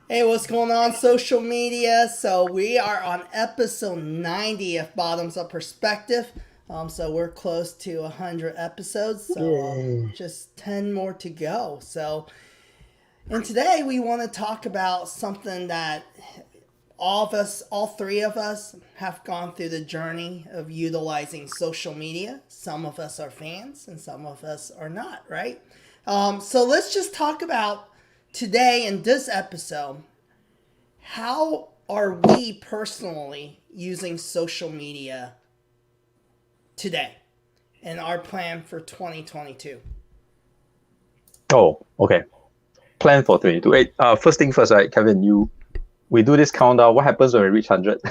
Hey, what's going on, social media? So we are on episode 90 of Bottoms Up Perspective. So we're close to 100 episodes. So Yay. just 10 more to go. And today we want to talk about something that all of us, all three of us, have gone through the journey of utilizing social media. Some of us are fans, and some of us are not. Right? So let's just talk about today in this episode. How are we personally using social media today and our plan for 2022? Oh, okay. Plan for 22. Wait, first thing first, right, Kevin, we do this countdown. What happens when we reach 100?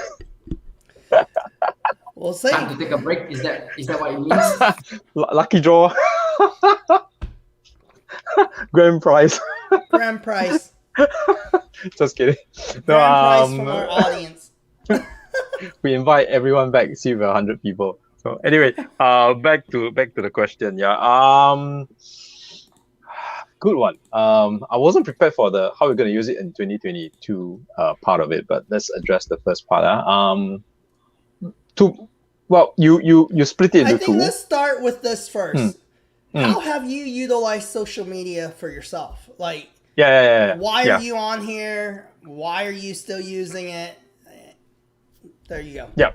We'll Time see. to take a break. Is that what it means? Lucky draw, grand prize. Grand prize. Just kidding. No, Grand prize from our audience. we invite everyone back, see if we're 100 people. So anyway, back to the question. Yeah. Good one. I wasn't prepared for the how we're going to use it in 2022 part of it, but let's address the first part. Two. Well, you split it I into think two. let's start with this first. Mm. How have you utilized social media for yourself? Like, Yeah. why are Yeah. you on here? Why are you still using it? There you go. Yeah.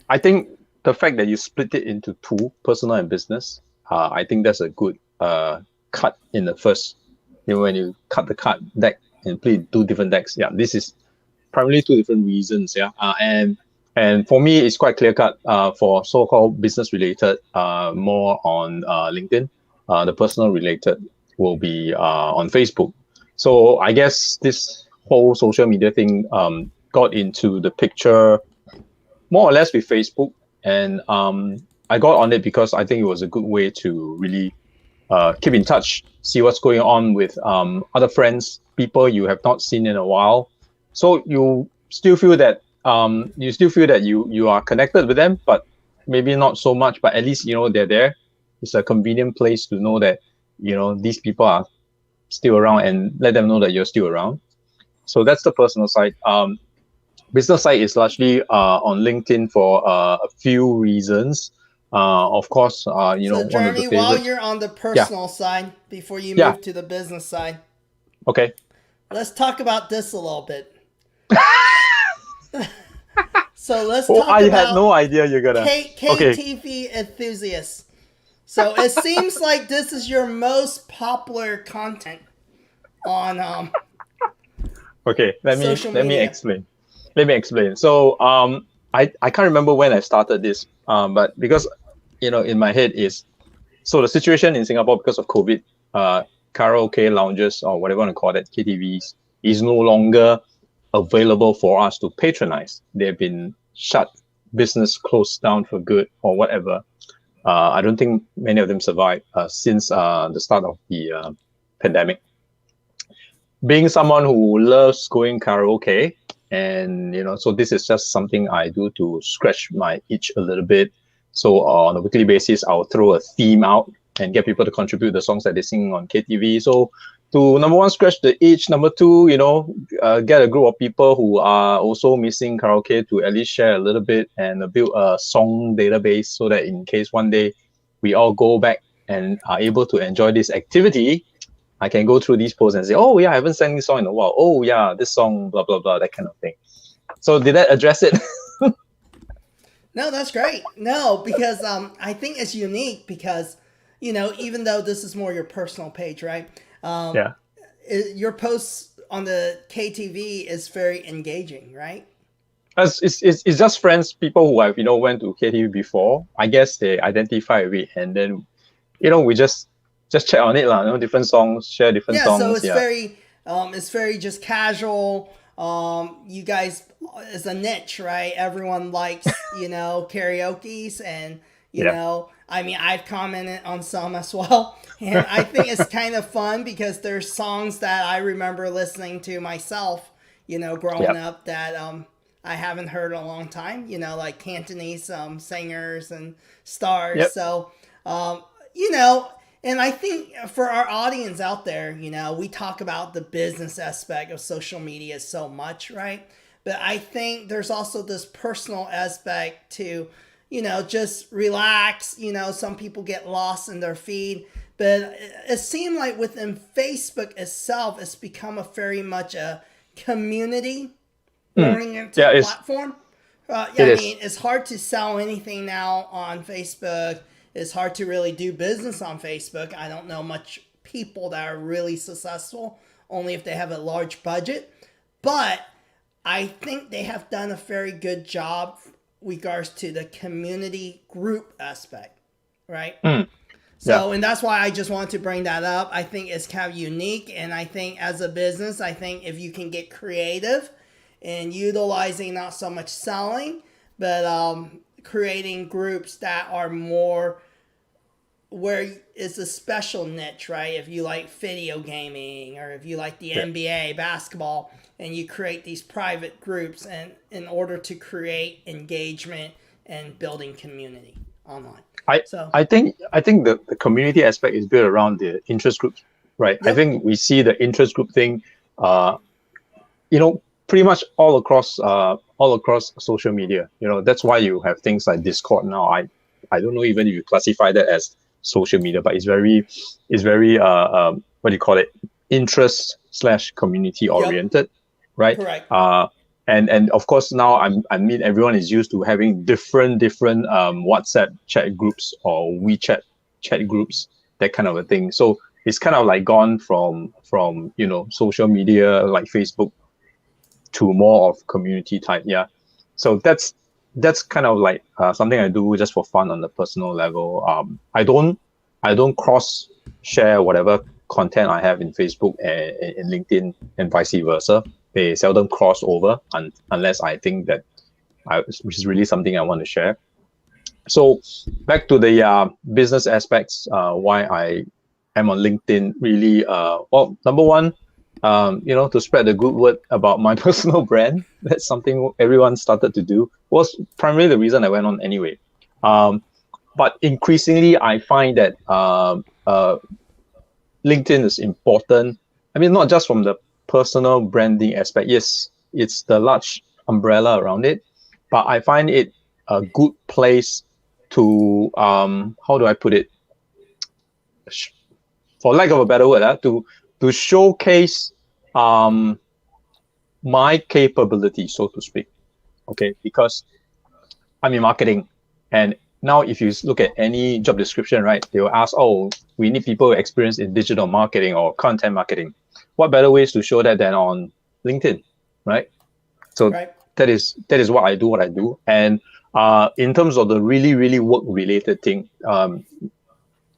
I think the fact that you split it into two, personal and business, I think that's a good cut in the first. When you cut the card deck and play two different decks. Yeah, this is primarily two different reasons. Yeah, and for me, it's quite clear cut. For so-called business related, more on LinkedIn. The personal related will be on Facebook. So I guess this whole social media thing got into the picture more or less with Facebook, and I got on it because I think it was a good way to really keep in touch, see what's going on with other friends, people you have not seen in a while. So you still feel that you are connected with them, but maybe not so much. But at least they're there. It's a convenient place to know that these people are still around, and let them know that you're still around. So that's the personal side. Business side is largely on LinkedIn for a few reasons. Of course, So, one of the Jeremy, while favorites. you're on the Yeah, personal side, before you yeah. move to the business side, Okay. let's talk about this a little bit. So let's Oh, talk I had about no idea you're gonna. Okay. KTV Enthusiast. So it seems like this is your most popular content on Okay. Let me social let me media. explain. Let me explain. So I can't remember when I started this. But because in my head is so the situation in Singapore because of COVID, karaoke lounges or whatever you want to call it, KTVs, is no longer available for us to patronize. They've been shut, business closed down for good or whatever. I don't think many of them survived since the start of the pandemic. Being someone who loves going karaoke, and so this is just something I do to scratch my itch a little bit. So on a weekly basis, I'll throw a theme out and get people to contribute the songs that they sing on KTV. So to number one, scratch the itch. Number two, get a group of people who are also missing karaoke to at least share a little bit and build a song database so that in case one day we all go back and are able to enjoy this activity, I can go through these posts and say, oh yeah, I haven't sang this song in a while. Oh yeah, this song, blah, blah, blah, that kind of thing. So did that address it? No, that's great. No, because I think it's unique because even though this is more your personal page, right? Yeah. Your posts on the KTV is very engaging, right? It's just friends, people who have, went to KTV before. I guess they identify with it, and then, we just chat on it, different songs, share different Yeah, so songs. Yeah. it's very just casual. You guys, it's a niche, right? Everyone likes karaoke's, and Yeah. I mean, I've commented on some as well, and I think it's kind of fun because there's songs that I remember listening to myself, growing Yeah. up that I haven't heard in a long time. Like Cantonese singers and stars. Yep. So, you know And I think for our audience out there, we talk about the business aspect of social media so much, right? But I think there's also this personal aspect to, just relax. Some people get lost in their feed. But it seemed like within Facebook itself, it's become a very much a community oriented Yeah, platform. it I is. mean, it's hard to sell anything now on Facebook. It's hard to really do business on Facebook. I don't know much people that are really successful, only if they have a large budget. But I think they have done a very good job regards to the community group aspect, right? Yeah. So, and that's why I just wanted to bring that up. I think it's kind of unique. And I think as a business, I think if you can get creative and utilizing not so much selling, but creating groups that are more where it's a special niche, right? If you like video gaming or if you like the NBA basketball, and you create these private groups and in order to create engagement and building community online. I So, I think the community aspect is built around the interest groups, right? I yep, think we see the interest group thing, uh, pretty much all across social media. That's why you have things like Discord now. I don't know even if you classify that as social media, but it's very what do you call it? Interest slash community yep, oriented, right? correct. And of course now I mean everyone is used to having different WhatsApp chat groups or WeChat chat groups, that kind of a thing. So it's kind of like gone from social media like Facebook to more of community type. Yeah. So that's kind of like something I do just for fun on the personal level. I don't cross share whatever content I have in Facebook and in LinkedIn and vice versa. They seldom cross over unless I think that which is really something I want to share. So back to the business aspects, why I am on LinkedIn. Really, well, number one, to spread the good word about my personal brand. That's something everyone started to do. Was primarily the reason I went on anyway. But increasingly, I find that LinkedIn is important. I mean, not just from the personal branding aspect. Yes, it's the large umbrella around it, but I find it a good place to how do I put it? For lack of a better word, to showcase my capability, so to speak. Okay, because I'm in marketing, and now if you look at any job description, right, they will ask, oh, we need people experienced in digital marketing or content marketing. What better ways to show that than on LinkedIn, right? So Right. that is what I do. And in terms of the really, really work related thing,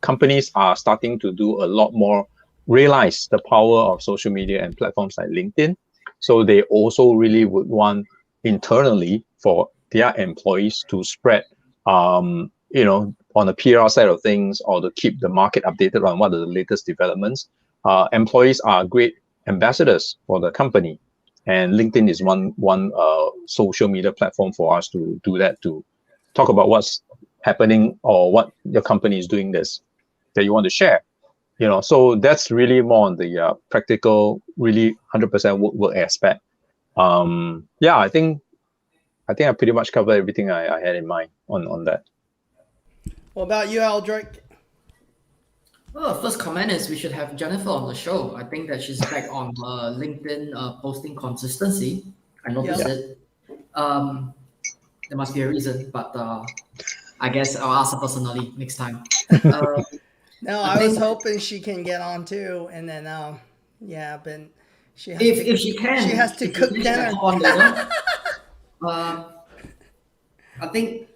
companies are starting to do a lot more, realize the power of social media and platforms like LinkedIn. So they also really would want internally for their employees to spread, on the PR side of things, or to keep the market updated on what are the latest developments. Employees are great ambassadors for the company, and LinkedIn is one social media platform for us to do that, to talk about what's happening or what your company is doing that you want to share. So that's really more on the practical, really 100% work aspect. Yeah, I think I pretty much covered everything I had in mind on that. What about you, Aldrich? Well, first comment is we should have Jennifer on the show. I think that she's back on LinkedIn posting consistency. I noticed Yep. it. There must be a reason, but I guess I'll ask her personally next time. Uh, No, I I was think hoping she can get on too, and then yeah, but she has if to if she she can, has to if she cook can, she can dinner. hop on later. Uh, I think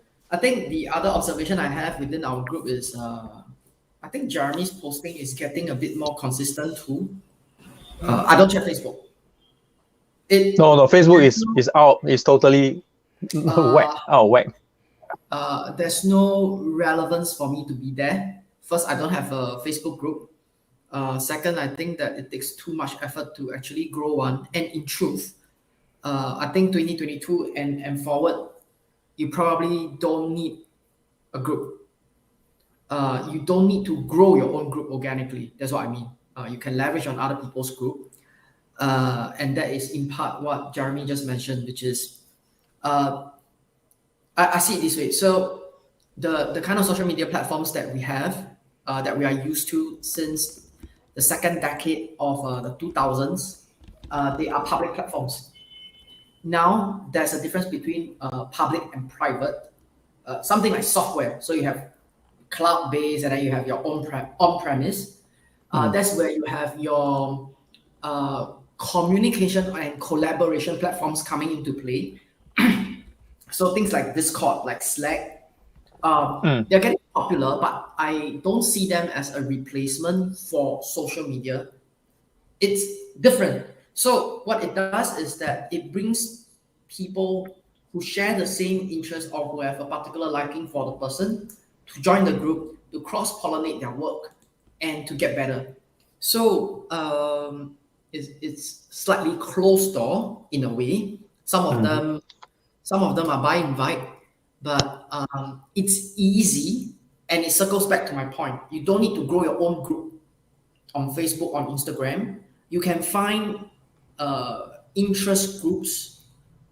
the other observation I have within our group is I think Jeremy's posting is getting a bit more consistent too. I don't check Facebook. It No, Facebook there's is out. Is totally uh, whack. Oh, whack. there's no relevance for me to be there. First, I don't have a Facebook group. Second, I think that it takes too much effort to actually grow one. And in truth, I think 2022 and forward, you probably don't need a group. you don't need to grow your own group organically. That's what I mean. You can leverage on other people's group. And that is in part what Jeremy just mentioned, which is I see it this way. So the kind of social media platforms that we have, that we are used to since the second decade of the 2000s, they are public platforms. Now there's a difference between public and private. Something like software. So you have cloud-based, and then you have your on-premise. That's where you have your communication and collaboration platforms coming into play. So things like Discord, like Slack, they're getting popular, but I don't see them as a replacement for social media. It's different. So what it does is that it brings people who share the same interest or who have a particular liking for the person to join the group, to cross-pollinate their work, and to get better. So it's slightly closed door in a way. Some of them are by invite, but it's easy, and it circles back to my point. You don't need to grow your own group on Facebook, on Instagram. You can find interest groups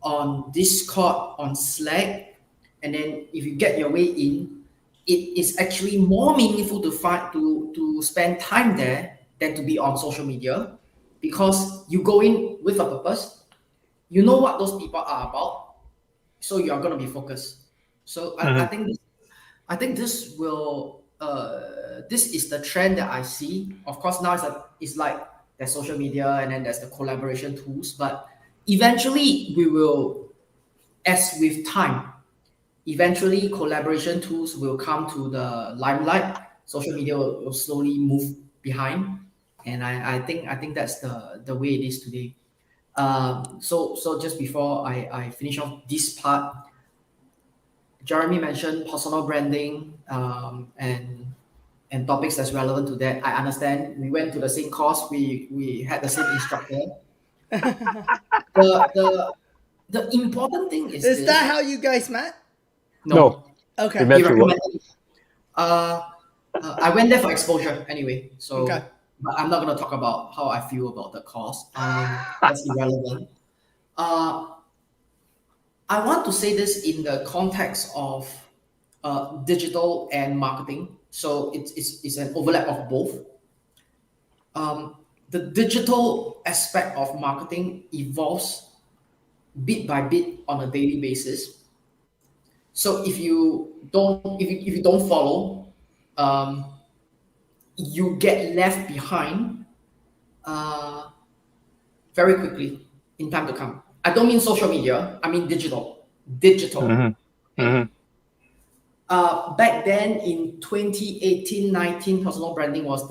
on Discord, on Slack, and then if you get your way in, it is actually more meaningful to spend time there than to be on social media, because you go in with a purpose. You know what those people are about, so you are going to be focused. So I think this will this is the trend that I see. Of course, now it's like there's social media and then there's the collaboration tools, but eventually we will, as with time, eventually collaboration tools will come to the limelight. Social media will slowly move behind, and I think that's the way it is today. So just before I finish off this part, Jeremy mentioned personal branding, and topics that's relevant to that. I understand. We went to the same course. We had the same instructor. The important thing is Is this. that how you guys met? No. Okay. We met He through work. recommended it. I went there for exposure anyway. So Okay. but I'm not going to talk about how I feel about the course. That's irrelevant. I want to say this in the context of digital and marketing. So it's an overlap of both. The digital aspect of marketing evolves bit by bit on a daily basis. So if you don't follow, you get left behind very quickly in time to come. I don't mean social media. I mean digital. Back then in 2018, 19, personal branding was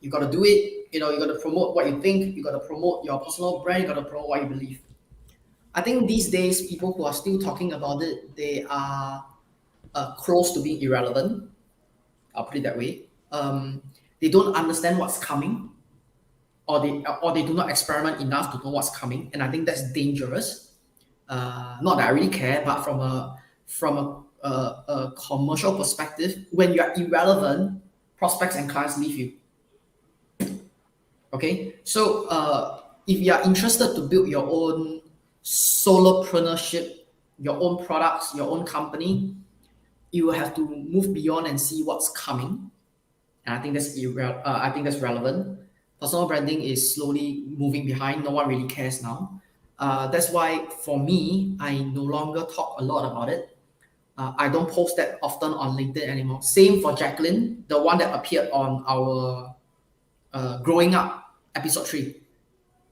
you got to do it. You got to promote what you think. You got to promote your personal brand. You got to promote what you believe. I think these days, people who are still talking about it, they are close to being irrelevant. I'll put it that way. They don't understand what's coming, or they do not experiment enough to know what's coming, and I think that's dangerous. Not that I really care, but from a commercial perspective, when you are irrelevant, prospects and clients leave you. Okay, so if you are interested to build your own solopreneurship, your own products, your own company, you will have to move beyond and see what's coming. And I think that's relevant. Personal branding is slowly moving behind. No one really cares now. That's why for me, I no longer talk a lot about it. I don't post that often on LinkedIn anymore. Same for Jacqueline, the one that appeared on our Growing Up episode 3,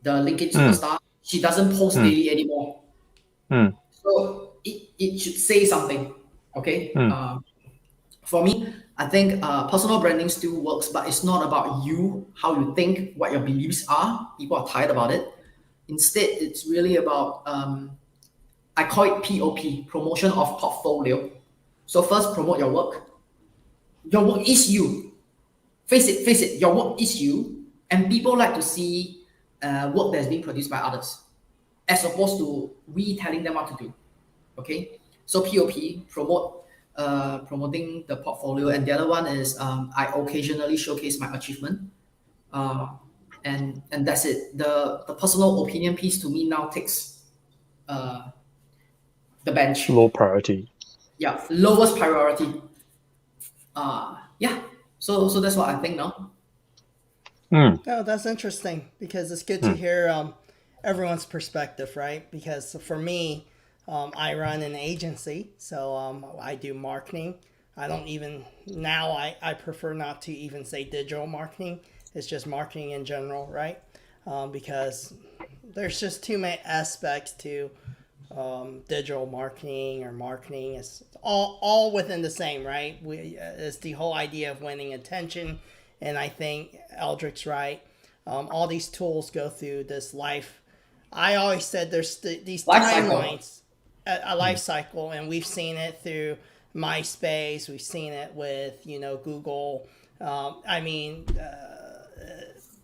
the LinkedIn superstar. She doesn't post daily anymore. So it should say something. Okay. For me, I think personal branding still works, but it's not about you, how you think, what your beliefs are. People are tired about it. Instead, it's really about, I call it POP, promotion of portfolio. So first, promote your work. Your work is you. Face it, your work is you. And people like to see work that's being produced by others, as opposed to we telling them what to do. Okay? So POP, promote promoting the portfolio, and the other one is I occasionally showcase my achievement. And that's it. The personal opinion piece to me now takes the bench. Low priority. Yeah, lowest priority. Yeah. So that's what I think now. Oh, that's interesting because it's good to hear everyone's perspective, right? Because for me, I run an agency, so I do marketing. I don't even, now I prefer not to even say digital marketing. It's just marketing in general, right? Because there's just too many aspects to digital marketing or marketing. It's all within the same, right? It's the whole idea of winning attention, and I think Eldrick's right. All these tools go through this life. I always said there's these Life timelines, a life cycle, and we've seen it through MySpace. We've seen it with Google.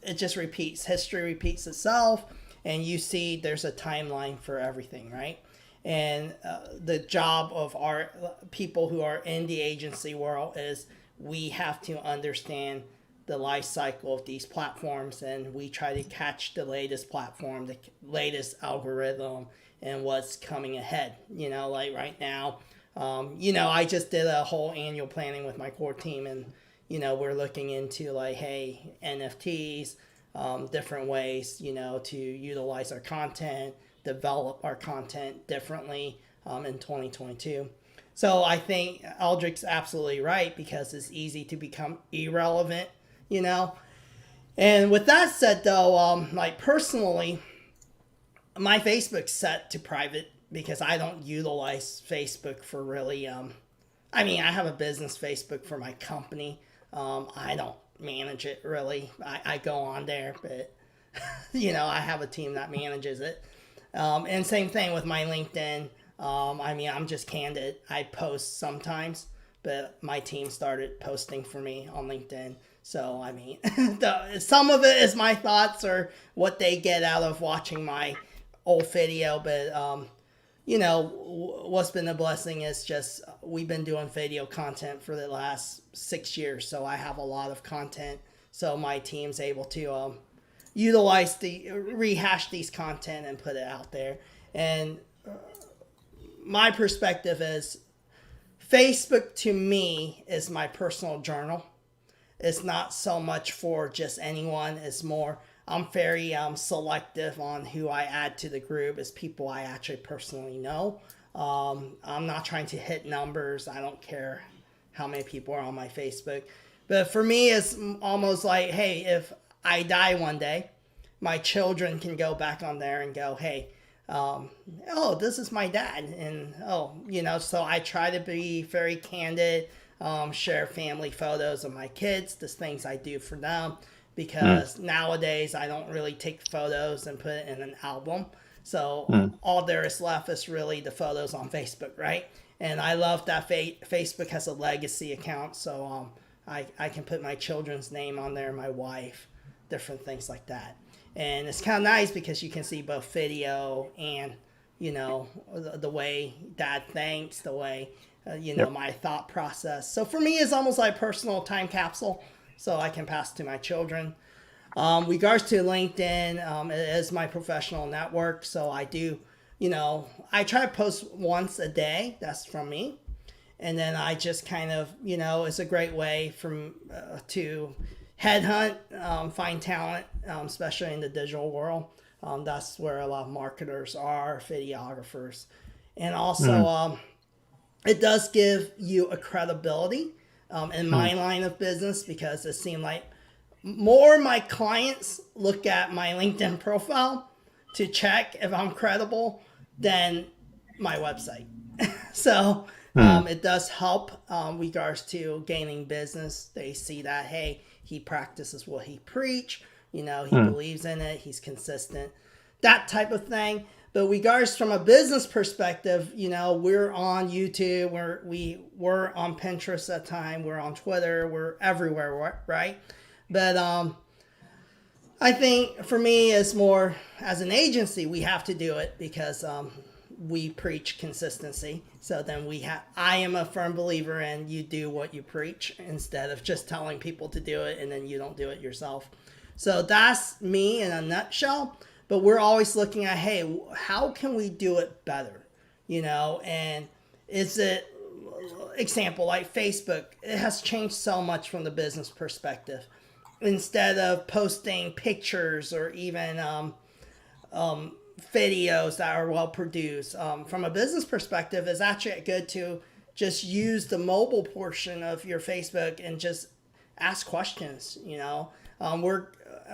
It just repeats. History repeats itself, and you see there's a timeline for everything, right? And the job of our people who are in the agency world is we have to understand the life cycle of these platforms, and we try to catch the latest platform, the latest algorithm, and what's coming ahead. Like right now, I just did a whole annual planning with my core team, and we're looking into like, hey, NFTs, different ways, to utilize our content, develop our content differently in 2022. So I think Eldrick's absolutely right because it's easy to become irrelevant, And with that said, though, like personally, my Facebook's set to private because I don't utilize Facebook for really. I have a business Facebook for my company. I don't manage it really. I go on there, but I have a team that manages it. And same thing with my LinkedIn. I'm just candid. I post sometimes, but my team started posting for me on LinkedIn. So, some of it is my thoughts or what they get out of watching my old video. But, what's been a blessing is just we've been doing video content for the last 6 years. So I have a lot of content. So my team's able to rehash these content and put it out there. And my perspective is Facebook to me is my personal journal. It's not so much for just anyone. It's more, I'm very selective on who I add to the group. It's people I actually personally know. I'm not trying to hit numbers. I don't care how many people are on my Facebook. But for me, it's almost like, hey, if I die one day, my children can go back on there and go, hey, this is my dad. And, so I try to be very candid, share family photos of my kids, the things I do for them. Because nowadays I don't really take photos and put it in an album. So all there is left is really the photos on Facebook, right? And I love that Facebook has a legacy account. So I can put my children's name on there, my wife, different things like that. And it's kind of nice because you can see both video and, the way dad thinks, the way, my thought process. So for me, it's almost like personal time capsule. So I can pass to my children. Regards to LinkedIn, it is my professional network. So I do, I try to post once a day. That's from me. And then I just kind of, it's a great way to headhunt, find talent, especially in the digital world. That's where a lot of marketers are, videographers. And also, it does give you a credibility in my line of business because it seemed like more my clients look at my LinkedIn profile to check if I'm credible than my website. So it does help regards to gaining business. They see that, hey, he practices what he preach. He believes in it. He's consistent, that type of thing. But regards from a business perspective, we're on YouTube, we're on Pinterest at time, we're on Twitter, we're everywhere, right? But I think for me, it's more as an agency, we have to do it because we preach consistency. So then I am a firm believer in you do what you preach instead of just telling people to do it and then you don't do it yourself. So that's me in a nutshell. But we're always looking at, hey, how can we do it better? And is it, example, like Facebook, it has changed so much from the business perspective. Instead of posting pictures or even videos that are well produced, from a business perspective, it's actually good to just use the mobile portion of your Facebook and just ask questions. We're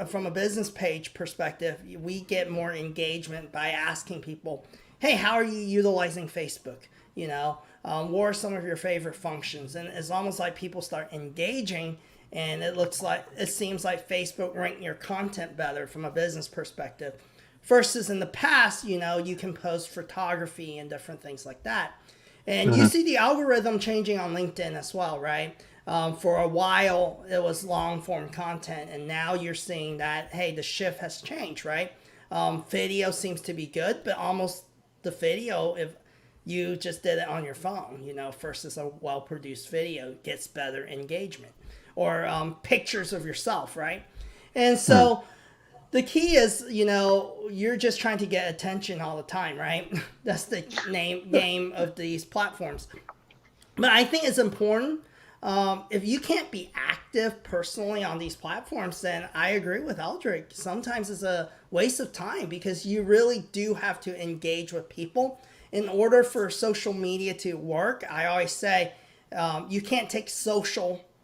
from a business page perspective, we get more engagement by asking people, hey, how are you utilizing Facebook? What are some of your favorite functions? And it's almost like people start engaging, and it seems like Facebook ranked your content better from a business perspective. Versus in the past, you can post photography and different things like that. And you see the algorithm changing on LinkedIn as well, right? For a while, it was long form content, and now you're seeing that, hey, the shift has changed, right? Video seems to be good, but almost the video, if you just did it on your phone, versus a well produced video, gets better engagement. Or pictures of yourself, right? And so the key is, you're just trying to get attention all the time, right? That's the game of these platforms. But I think it's important. If you can't be active personally on these platforms, then I agree with Eldrick. Sometimes it's a waste of time because you really do have to engage with people. In order for social media to work, I always say you can't take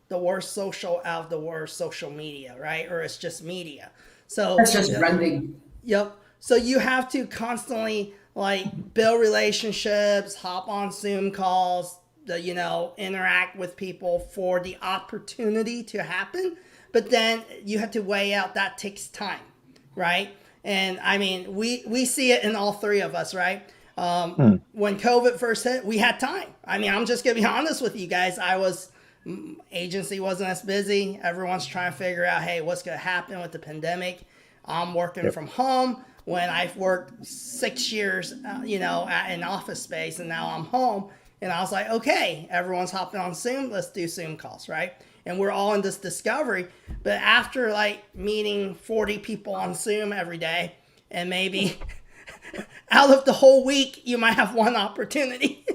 the word social out of the word social media, right? Or it's just media. So That's just branding. Yep. So you have to constantly build relationships, hop on Zoom calls, interact with people for the opportunity to happen. But then you have to weigh out that takes time, right? And I mean, we see it in all three of us, right? When COVID first hit, we had time. I mean, I'm just gonna be honest with you guys. Agency wasn't as busy. Everyone's trying to figure out, hey, what's going to happen with the pandemic. I'm working from home when I've worked 6 years, in office space, and now I'm home. And I was like, okay, everyone's hopping on Zoom. Let's do Zoom calls, right? And we're all in this discovery. But after meeting 40 people on Zoom every day, and maybe out of the whole week, you might have one opportunity,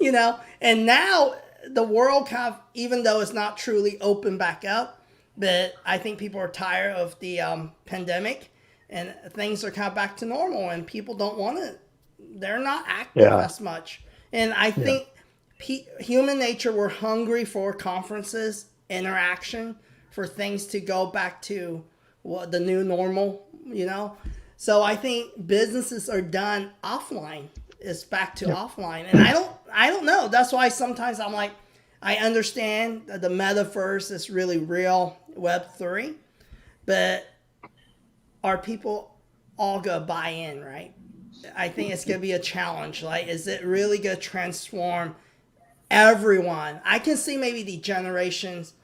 and now the world kind of, even though it's not truly open back up, but I think people are tired of the pandemic and things are kind of back to normal and people don't want to, they're not active as much. And I think human nature, we're hungry for conferences, interaction, for things to go back to the new normal, So I think businesses are done offline. It's back to offline. And I don't know. That's why sometimes I'm like, I understand that the metaverse is really real, Web3, but are people all going to buy in, right? I think it's going to be a challenge. Is it really going to transform everyone? I can see maybe the generations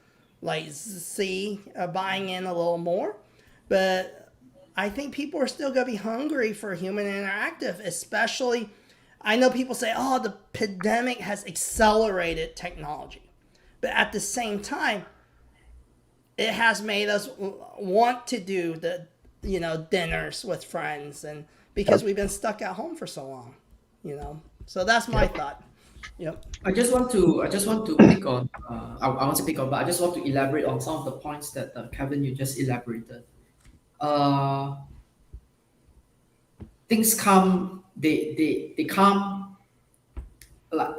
Z buying in a little more, but I think people are still going to be hungry for human interactive, especially. I know people say, oh, the pandemic has accelerated technology. But at the same time, it has made us want to do the, dinners with friends, and because we've been stuck at home for so long, So that's my thought. Yep. I just want to pick on. I want to pick on, but I just want to elaborate on some of the points that Kevin, you just elaborated. Things come. They come,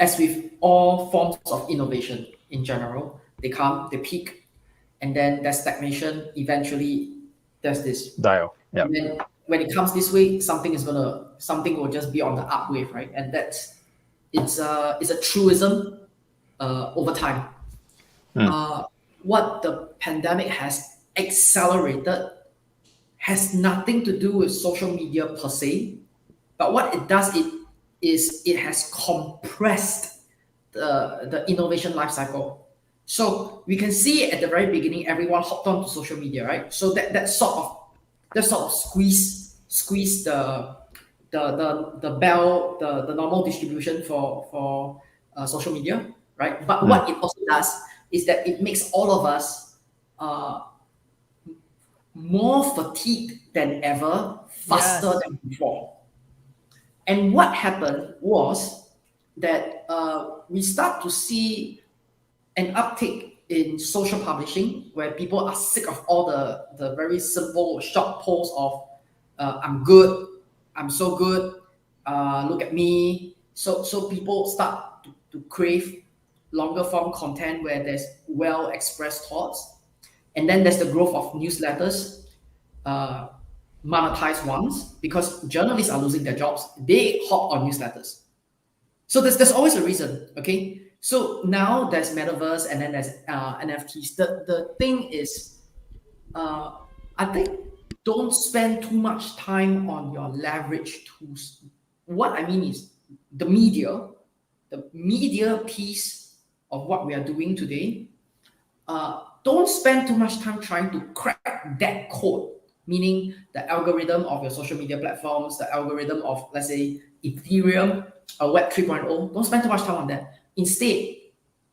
as with all forms of innovation in general. They come, they peak, and then there's stagnation. Eventually, there's this dial. Yeah. And then when it comes this way, something will just be on the upwave, right? And it's a truism over time. What the pandemic has accelerated has nothing to do with social media per se. But what it does, it has compressed the innovation life cycle. So we can see at the very beginning, everyone hopped onto social media, right? So that sort of squeeze the normal distribution for social media, right? But what it also does is that it makes all of us uh, more fatigued than ever, faster Yes. than before. And what happened was that we start to see an uptick in social publishing where people are sick of all the very simple short posts of I'm good, I'm so good, look at me. So people start to crave longer form content where there's well expressed thoughts. And then there's the growth of newsletters, uh, monetized ones, because journalists are losing their jobs. They hop on newsletters. So there's always a reason, okay? So now there's metaverse and then there's NFTs. The thing is, uh, I think don't spend too much time on your leverage tools. What I mean is the media piece of what we are doing today. Don't spend too much time trying to crack that code, meaning the algorithm of your social media platforms, the algorithm of, let's say, Ethereum or Web 3.0. Don't spend too much time on that. Instead,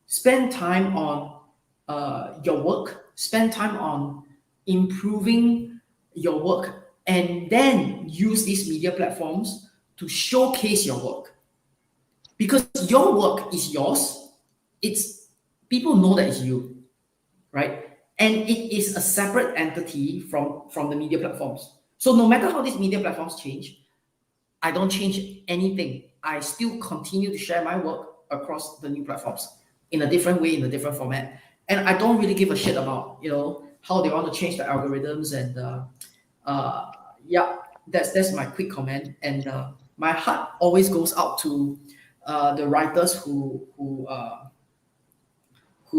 spend time on your work, spend time on improving your work, and then use these media platforms to showcase your work. Because your work is yours, it's people know that it's you, right? And it is a separate entity from the media platforms. So no matter how these media platforms change, I don't change anything. I still continue to share my work across the new platforms in a different way, in a different format. And I don't really give a shit about how they want to change the algorithms and uh, yeah, that's my quick comment. And my heart always goes out to the writers who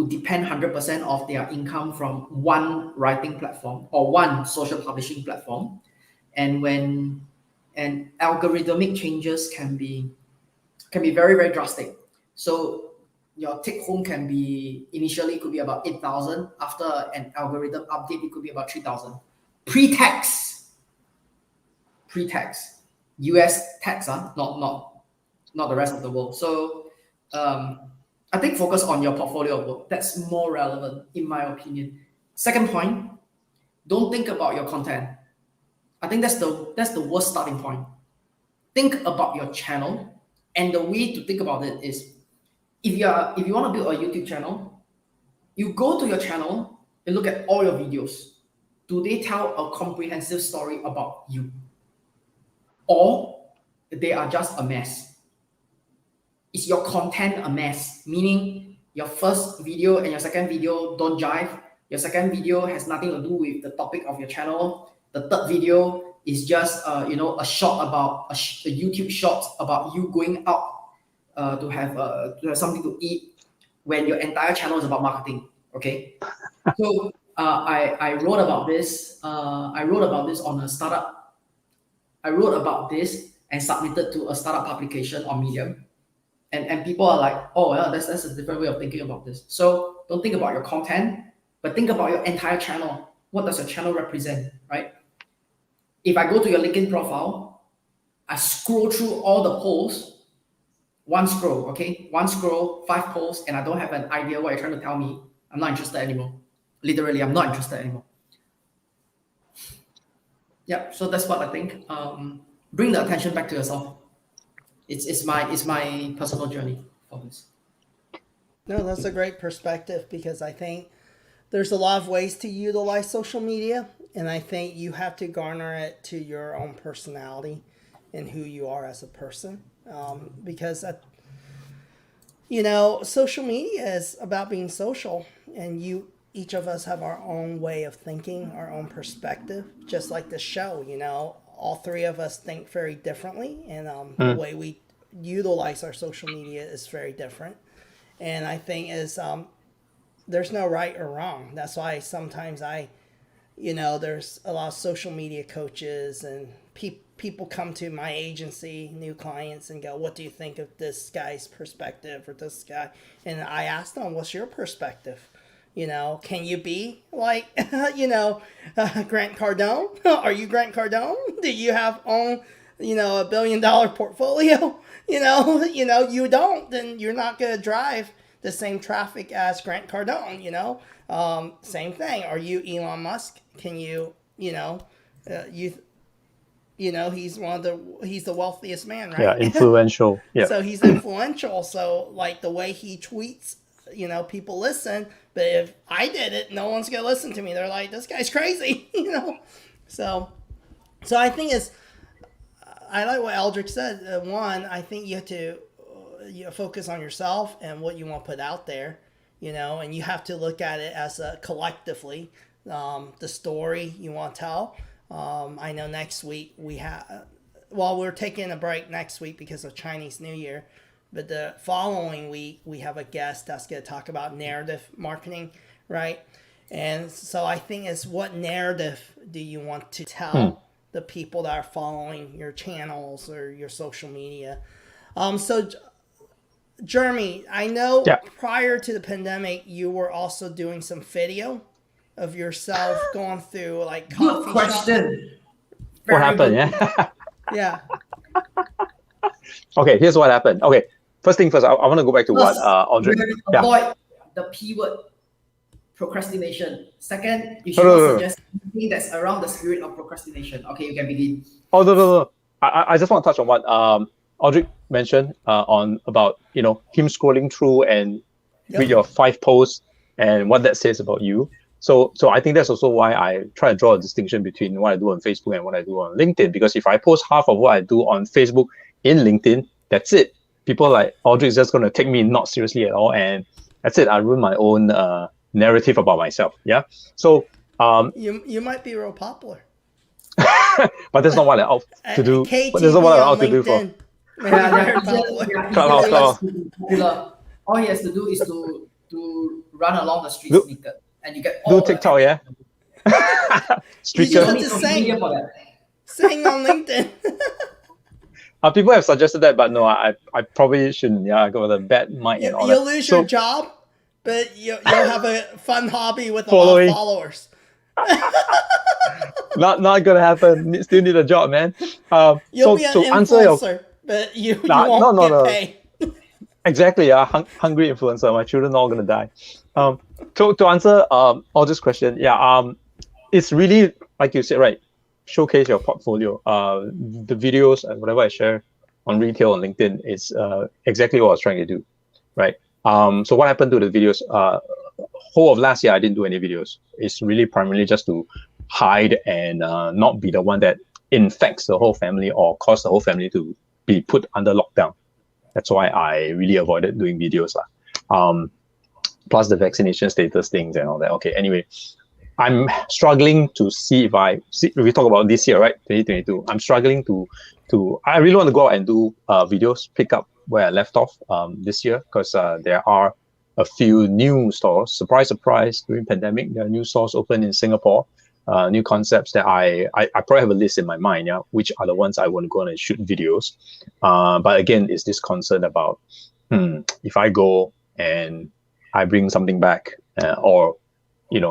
depend 100% of their income from one writing platform or one social publishing platform. And when and algorithmic changes can be very, very drastic. So your take home can be initially could be about 8,000. After an algorithm update, it could be about 3,000. Pre-tax, pre-tax, US tax, not the rest of the world. So I think focus on your portfolio of work. That's more relevant, in my opinion. Second point, don't think about your content. I think that's the worst starting point. Think about your channel, and the way to think about it is, if you want to build a YouTube channel, you go to your channel and look at all your videos. Do they tell a comprehensive story about you, or they are just a mess? Is your content a mess? Meaning your first video and your second video don't jive. Your second video has nothing to do with the topic of your channel. The third video is just a short about a YouTube short about you going out to have something to eat when your entire channel is about marketing. Okay, so I wrote about this. I wrote about this on a startup. I wrote about this and submitted to a startup publication on Medium, and people are like, oh yeah, that's a different way of thinking about this. So don't think about your content, but think about your entire channel. What does your channel represent, right? If I go to your LinkedIn profile, I scroll through all the posts, one scroll, okay, one scroll, 5 posts, and I don't have an idea what you're trying to tell me. I'm not interested anymore. Literally, I'm not interested anymore. Yeah, so that's what I think. Bring the attention back to yourself. It's my personal journey for this. No, that's a great perspective because I think there's a lot of ways to utilize social media, and I think you have to garner it to your own personality and who you are as a person. Because social media is about being social, and each of us have our own way of thinking, our own perspective. Just like the show, all three of us think very differently, and the way we utilize our social media is very different. And I think there's no right or wrong. That's why sometimes there's a lot of social media coaches and people come to my agency, new clients, and go, what do you think of this guy's perspective or this guy? And I ask them, what's your perspective? Can you be like, Grant Cardone? Are you Grant Cardone? Do you have own $1 billion portfolio, you don't, then you're not going to drive the same traffic as Grant Cardone, same thing. Are you Elon Musk? Can you, he's he's the wealthiest man, right? Yeah, influential. Yeah. So he's influential. So like the way he tweets, people listen. But if I did it, no one's gonna listen to me. They're like, this guy's crazy, So, I think I like what Eldrick said. One, I think you have to focus on yourself and what you want to put out there, and you have to look at it as a collectively, the story you want to tell. I know next week we're taking a break next week because of Chinese New Year, but the following week we have a guest that's going to talk about narrative marketing, right? And so I think it's what narrative do you want to tell the people that are following your channels or your social media. So Jeremy, I know prior to the pandemic you were also doing some video of yourself going through like coffee Good question. What happened? Yeah. Yeah. Okay, here's what happened. Okay, first thing first, I want to go back to what Audrey. Avoid the P word, procrastination. Second, you should not suggest anything that's around the spirit of procrastination. Okay, you can begin. Oh no. I just want to touch on what Audrey mentioned on about him scrolling through and read your 5 posts and what that says about you. So I think that's also why I try to draw a distinction between what I do on Facebook and what I do on LinkedIn. Because if I post half of what I do on Facebook in LinkedIn, that's it. People like Audrey is just going to take me not seriously at all, and that's it. I ruin my own narrative about myself. Yeah. So you might be real popular, but that's not what I'm out to do. But that's not what I'm out to do for. All he has to do is to run along the streets naked. And you get all do TikTok, yeah. You just have to sing on LinkedIn. People have suggested that, but no, I probably shouldn't. Yeah, I got the bad mic and all that. You'll lose your job, but you'll have a fun hobby with a lot of followers. not gonna happen. Still need a job, man. You'll be an influencer, but you won't get paid. Exactly, hungry influencer. My children are all gonna die. To answer all this question, it's really like you said, right? Showcase your portfolio. The videos and whatever I share on retail on LinkedIn is exactly what I was trying to do, right? So what happened to the videos? Whole of last year, I didn't do any videos. It's really primarily just to hide and not be the one that infects the whole family or cause the whole family to be put under lockdown. That's why I really avoided doing videos. Plus the vaccination status things and all that. Okay, anyway, I'm struggling to see if we talk about this year, right? 2022. I'm struggling to I really want to go out and do videos, pick up where I left off this year, because there are a few new stores. Surprise, surprise, during pandemic, there are new stores open in Singapore, new concepts that I probably have a list in my mind, which are the ones I want to go and shoot videos. But again, it's this concern about if I go and I bring something back or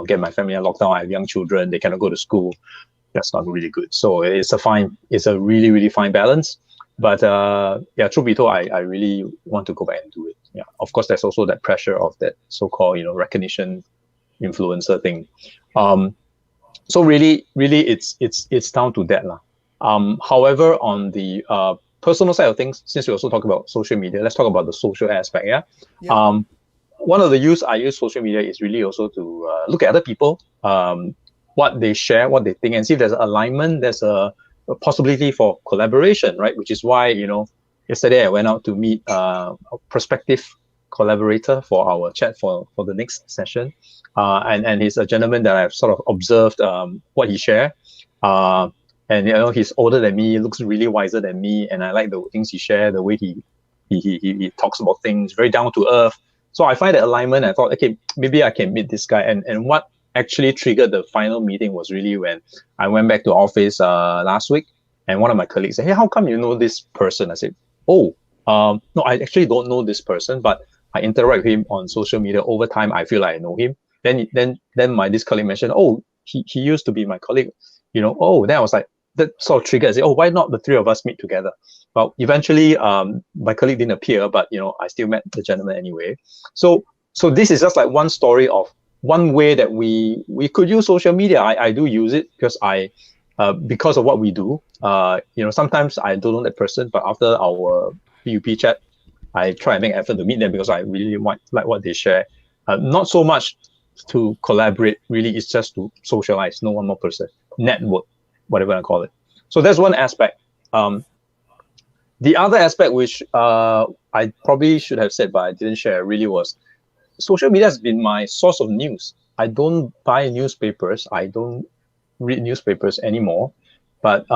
get my family on lockdown, I have young children, they cannot go to school, that's not really good. So it's a really, really fine balance. But truth be told, I really want to go back and do it. Yeah, of course, there's also that pressure of that so-called recognition influencer thing. So really, it's down to that lah. However, on the personal side of things, since we also talk about social media, let's talk about the social aspect. Yeah. One of the use I use social media is really also to look at other people, what they share, what they think, and see if there's alignment, there's a possibility for collaboration, right? Which is why, yesterday I went out to meet a prospective collaborator for our chat for the next session. And he's a gentleman that I've sort of observed what he shared. And he's older than me, looks really wiser than me, and I like the things he shared, the way he talks about things, very down to earth. So I find that alignment. I thought, okay, maybe I can meet this guy. And what actually triggered the final meeting was really when I went back to office last week, and one of my colleagues said, "Hey, how come you know this person?" I said, "Oh, no, I actually don't know this person, but I interact with him on social media over time. I feel like I know him." Then this colleague mentioned, "Oh, he used to be my colleague." Then I was like, that sort of triggered. I say, oh, why not the three of us meet together? Well, eventually, my colleague didn't appear, but I still met the gentleman anyway. So this is just like one story of one way that we could use social media. I do use it because of what we do. Sometimes I don't know that person, but after our PUP chat, I try and make effort to meet them because I really like what they share. Not so much to collaborate, really, it's just to socialize, know one more person, network, whatever I call it. So that's one aspect. The other aspect, which I probably should have said, but I didn't share, really was social media has been my source of news. I don't buy newspapers. I don't read newspapers anymore. But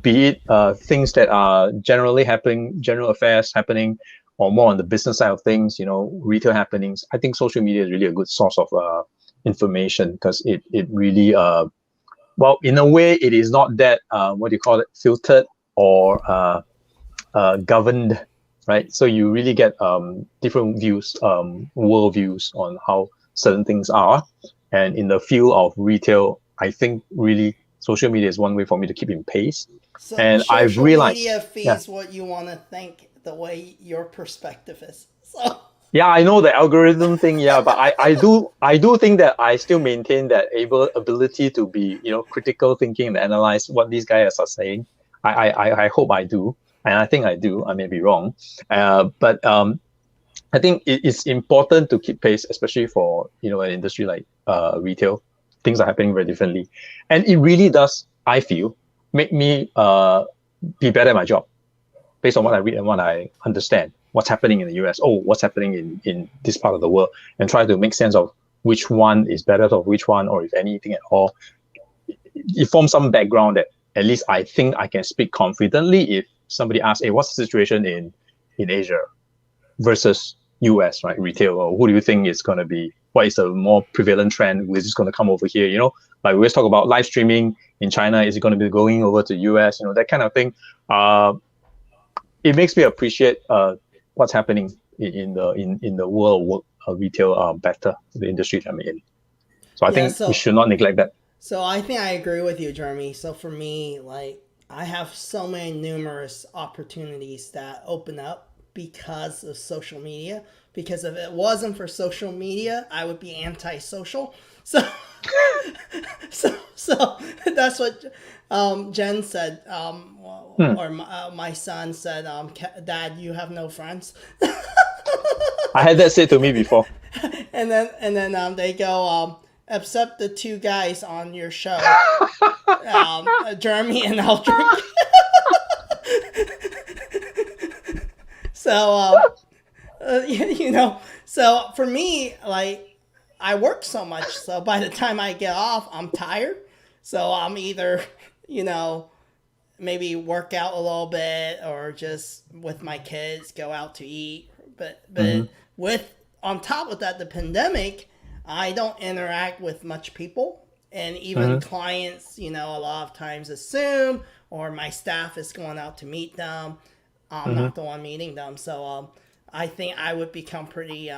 be it things that are generally happening, general affairs happening, or more on the business side of things, retail happenings. I think social media is really a good source of information because it really, well, in a way, it is not that, filtered or governed, right? So you really get different views, world views on how certain things are. And in the field of retail, I think really social media is one way for me to keep in pace. So and I've social realized, media feeds what you want to think the way your perspective is. So yeah, I know the algorithm thing, yeah, but I do think that I still maintain that ability to be, critical thinking and analyze what these guys are saying. I hope I do, and I think I do. I may be wrong, but I think it's important to keep pace, especially for an industry like retail. Things are happening very differently, and it really does, I feel, make me be better at my job based on what I read and what I understand. What's happening in the US? Oh, what's happening in this part of the world? And try to make sense of which one is better of which one, or if anything at all. It forms some background that at least I think I can speak confidently if somebody asks, hey, what's the situation in Asia versus US, right? Retail, or who do you think is going to be, what is the more prevalent trend? Is this going to come over here? Like we always talk about live streaming in China. Is it going to be going over to US? That kind of thing. It makes me appreciate what's happening in the world of work, retail better, the industry that I'm in. So I think we should not neglect that. So I think I agree with you, Jeremy. So for me, like, I have so many numerous opportunities that open up because of social media. Because if it wasn't for social media, I would be antisocial. So so that's what Jen said. Or my son said, "Dad, you have no friends." I had that said to me before. and then they go, except the two guys on your show, Jeremy and Eldrick. So, so for me, like, I work so much, so by the time I get off, I'm tired. So I'm either, maybe work out a little bit or just with my kids go out to eat. But with on top of that, the pandemic, I don't interact with much people, and even clients, a lot of times assume, or my staff is going out to meet them. I'm not the one meeting them, so I think I would become pretty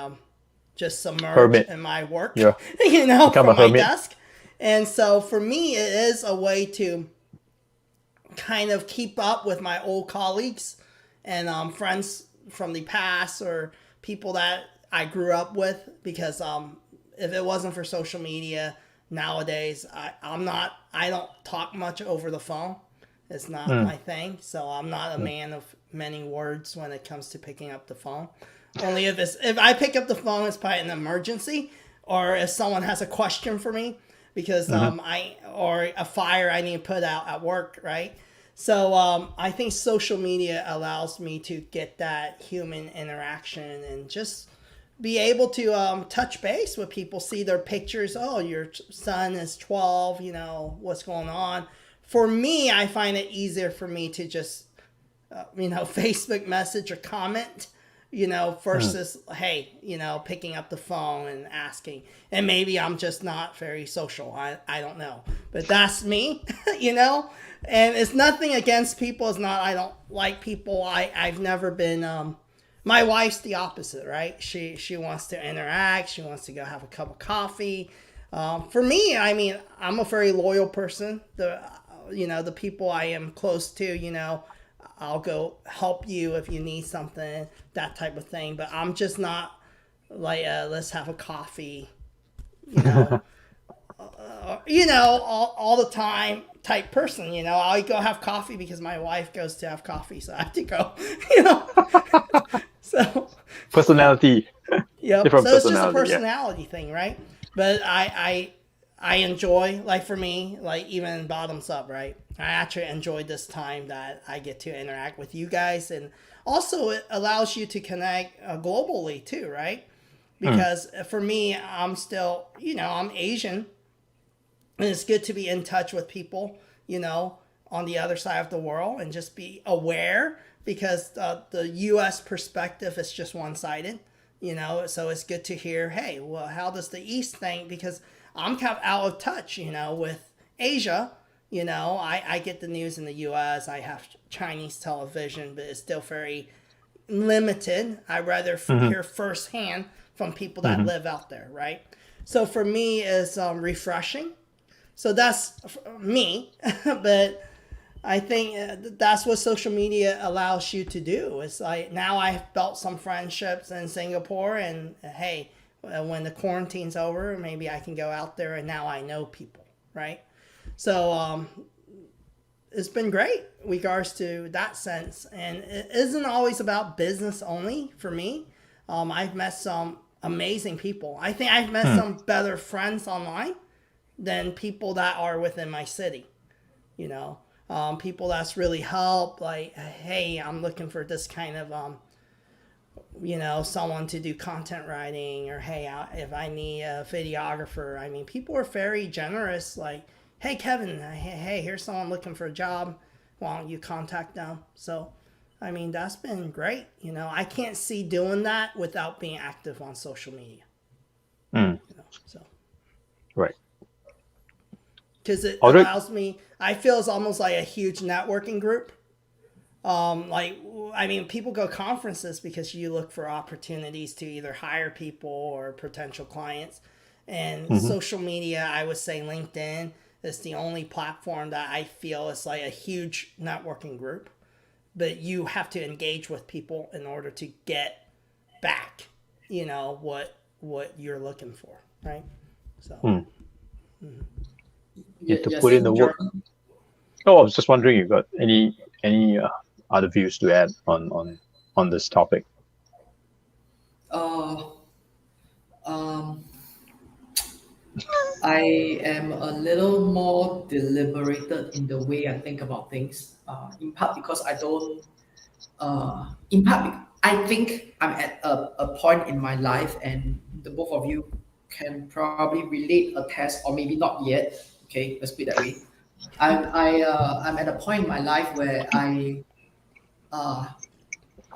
just submerged in my work, from my desk. And so for me, it is a way to kind of keep up with my old colleagues and friends from the past or people that I grew up with, because if it wasn't for social media nowadays, I don't talk much over the phone. It's not my thing. So I'm not a man of many words when it comes to picking up the phone. Only if I pick up the phone, it's probably an emergency, or if someone has a question for me, because or a fire I need to put out at work, right? So I think social media allows me to get that human interaction and just be able to touch base with people, see their pictures. Oh, your son is 12, what's going on? For me, I find it easier for me to just, Facebook message or comment, versus, hey, picking up the phone and asking. And maybe I'm just not very social. I don't know. But that's me, And it's nothing against people. It's not I don't like people. I've never been... my wife's the opposite, right? She wants to interact. She wants to go have a cup of coffee. For me, I'm a very loyal person. the people I am close to, I'll go help you if you need something, that type of thing. But I'm just not like, let's have a coffee, you know, all the time type person. I go have coffee because my wife goes to have coffee, so I have to go. You know, so Personality. yep. Different So it's just a personality. Yeah. personality thing, right? But I enjoy, like, for me, like, even bottoms up, right? I actually enjoy this time that I get to interact with you guys, and also it allows you to connect globally too, right? Because for me, I'm still, I'm Asian, and it's good to be in touch with people, on the other side of the world, and just be aware, because the U.S. perspective is just one-sided, so it's good to hear, hey, well, how does the East think? Because I'm kind of out of touch, with Asia. I get the news in the U.S. I have Chinese television, but it's still very limited. I'd rather hear firsthand from people that live out there, right? So for me, it's refreshing. So that's me, but I think that's what social media allows you to do. It's like, now I've built some friendships in Singapore, and hey, when the quarantine's over, maybe I can go out there, and now I know people, right? So it's been great in regards to that sense, and it isn't always about business only for me. I've met some amazing people. I think I've met some better friends online than people that are within my city. People that's really helped, like, hey, I'm looking for this kind of someone to do content writing, or hey, if I need a videographer. I mean, people are very generous, like, hey, Kevin, hey, here's someone looking for a job, why don't you contact them? So I mean, that's been great. I can't see doing that without being active on social media. So Right. because it Although, allows me, I feel it's almost like a huge networking group. Like, I mean, people go conferences because you look for opportunities to either hire people or potential clients. And social media, I would say LinkedIn is the only platform that I feel is like a huge networking group. But you have to engage with people in order to get back, what you're looking for, right? So. you have to You're put in the saying work. German? Oh, I was just wondering, you got any other views to add on this topic? Uh, um, I am a little more deliberated in the way I think about things. In part because I don't. In part, I think I'm at a point in my life, and the both of you can probably relate, a test, or maybe not yet. Okay, let's put it that way. I'm at a point in my life where uh,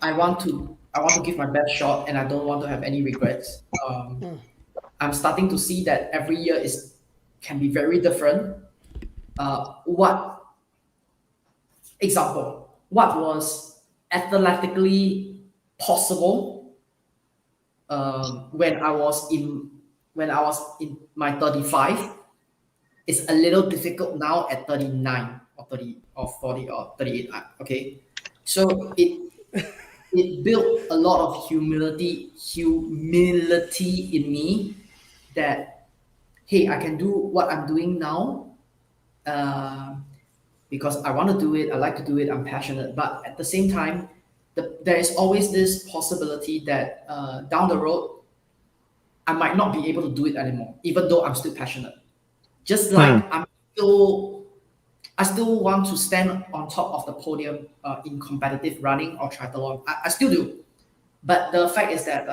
I want to give my best shot, and I don't want to have any regrets. I'm starting to see that every year is can be very different. What example? What was athletically possible when I was in my 35 is a little difficult now at 39 or 30 or 40 or 38. Okay, so it built a lot of humility in me, that hey, I can do what I'm doing now, uh, because I want to do it, I like to do it, I'm passionate. But at the same time, there is always this possibility that down the road, I might not be able to do it anymore, even though I'm still passionate. Just like still, I still want to stand on top of the podium in competitive running or triathlon. I still do. But the fact is that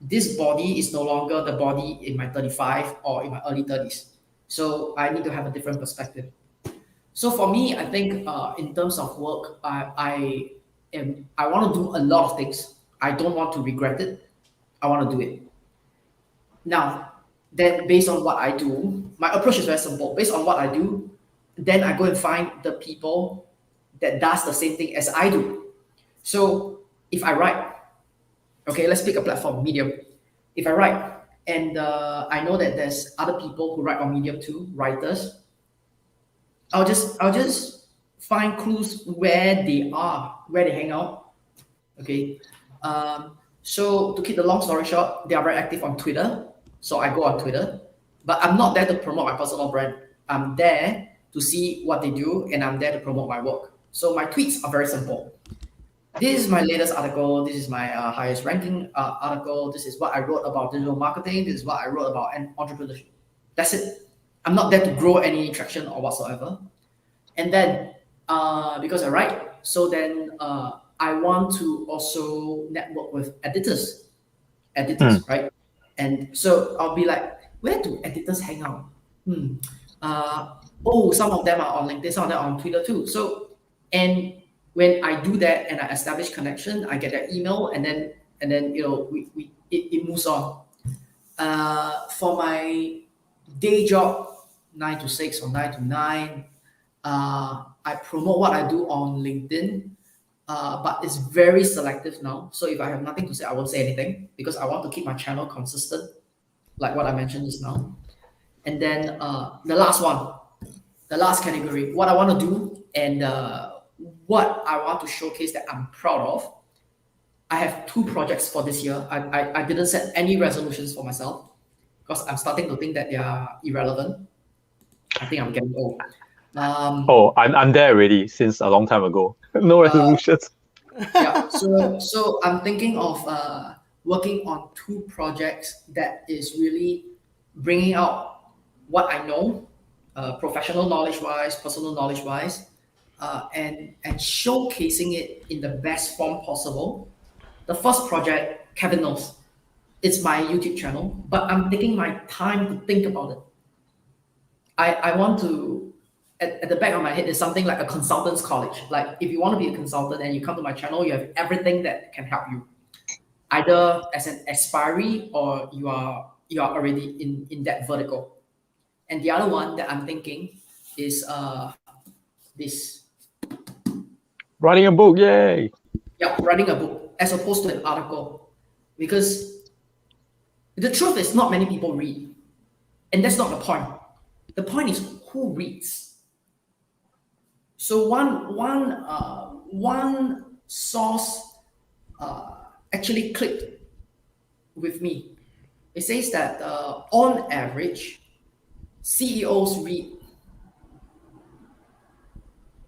this body is no longer the body in my 35 or in my early 30s. So I need to have a different perspective. So for me, I think in terms of work, I want to do a lot of things. I don't want to regret it. I want to do it. Now, then based on what I do, my approach is very simple. Based on what I do, then I go and find the people that does the same thing as I do. So if I write, okay, let's pick a platform, Medium. If I write, and I know that there's other people who write on Medium too, writers, I'll just find clues where they are, where they hang out. Okay. So to keep the long story short, they are very active on Twitter. So I go on Twitter, but I'm not there to promote my personal brand. I'm there to see what they do, and I'm there to promote my work. So my tweets are very simple. This is my latest article. This is my highest ranking article. This is what I wrote about digital marketing. This is what I wrote about entrepreneurship. That's it. I'm not there to grow any traction or whatsoever. And then because I write, so then I want to also network with editors, right? And so I'll be like, where do editors hang out? Hmm. Some of them are on LinkedIn, some of them are on Twitter too. So, and when I do that and I establish connection, I get their email, and then it moves on. For my day job, 9 to 6 or 9 to 9, I promote what I do on LinkedIn, but it's very selective now. So if I have nothing to say, I won't say anything because I want to keep my channel consistent, like what I mentioned just now. And then the last category, what I want to do and what I want to showcase that I'm proud of. I have 2 projects for this year. I didn't set any resolutions for myself because I'm starting to think that they are irrelevant. I think I'm getting old. Oh, I'm there already since a long time ago. No resolutions. Yeah, so I'm thinking of working on 2 projects that is really bringing out what I know, professional knowledge wise, personal knowledge wise, and showcasing it in the best form possible. The first project, Kevin knows, it's my YouTube channel, but I'm taking my time to think about it. I want to, at the back of my head is something like a consultant's college. Like if you want to be a consultant and you come to my channel, you have everything that can help you, either as an aspiree or you are already in that vertical. And the other one that I'm thinking is this. Writing a book, yay! Yeah, writing a book as opposed to an article, because the truth is not many people read, and that's not the point. The point is who reads. So one source actually clicked with me. It says that on average, CEOs read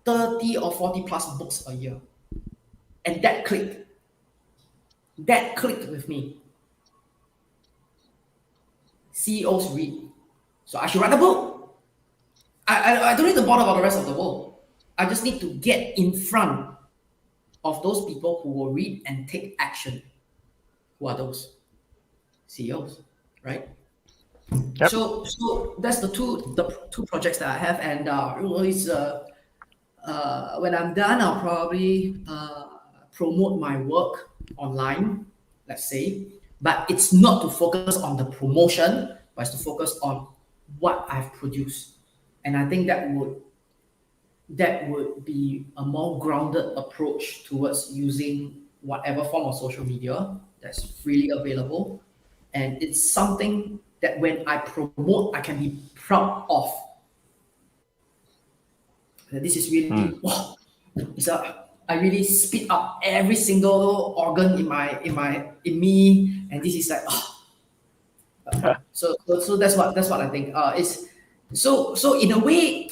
30 or 40 plus books a year, and that clicked. That clicked with me. CEOs read, so I should write a book. I don't need to bother about the rest of the world. I just need to get in front of those people who will read and take action. Who are those? CEOs, right? Yep. So that's the two projects that I have, and when I'm done, I'll probably promote my work online, let's say, but it's not to focus on the promotion, but it's to focus on what I've produced. And I think that would be a more grounded approach towards using whatever form of social media that's freely available. And it's something that when I promote, I can be proud of. And this is really wow. I really speed up every single organ in me, and this is like so that's what I think. It's so in a way,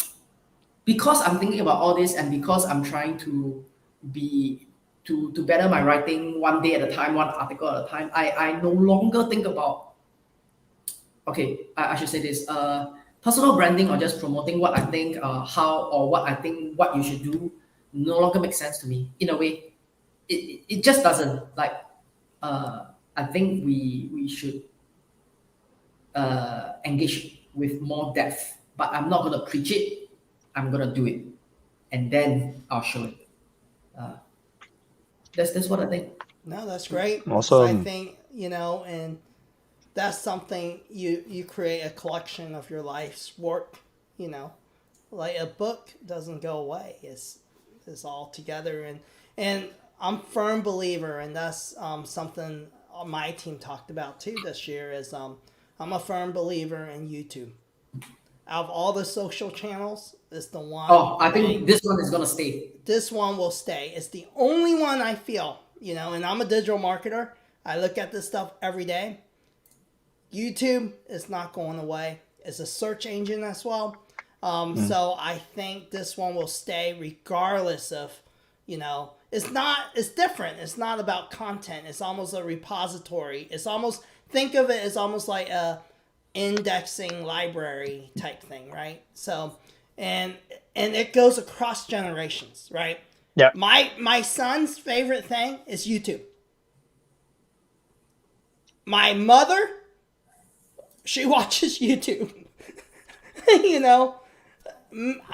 because I'm thinking about all this and because I'm trying to be to better my writing one day at a time, one article at a time, I no longer think about, okay, I should say this, personal branding or just promoting what I think, how or what I think what you should do no longer makes sense to me. In a way, it just doesn't. Like, I think we should engage with more depth, but I'm not going to preach it. I'm going to do it, and then I'll show it. That's what I think. No, that's great. Awesome. I think, and that's something you create a collection of your life's work, like a book doesn't go away. It's all together, and I'm a firm believer, and that's something my team talked about too this year, is I'm a firm believer in YouTube. Out of all the social channels, it's the one. Oh, I think this one is gonna stay. This one will stay. It's the only one I feel, and I'm a digital marketer. I look at this stuff every day. YouTube is not going away. It's a search engine as well. So I think this one will stay regardless of, it's different. It's not about content. It's almost a repository. Think of it as almost like a indexing library type thing, right? So, and it goes across generations, right? Yeah. My son's favorite thing is YouTube. My mother, she watches YouTube.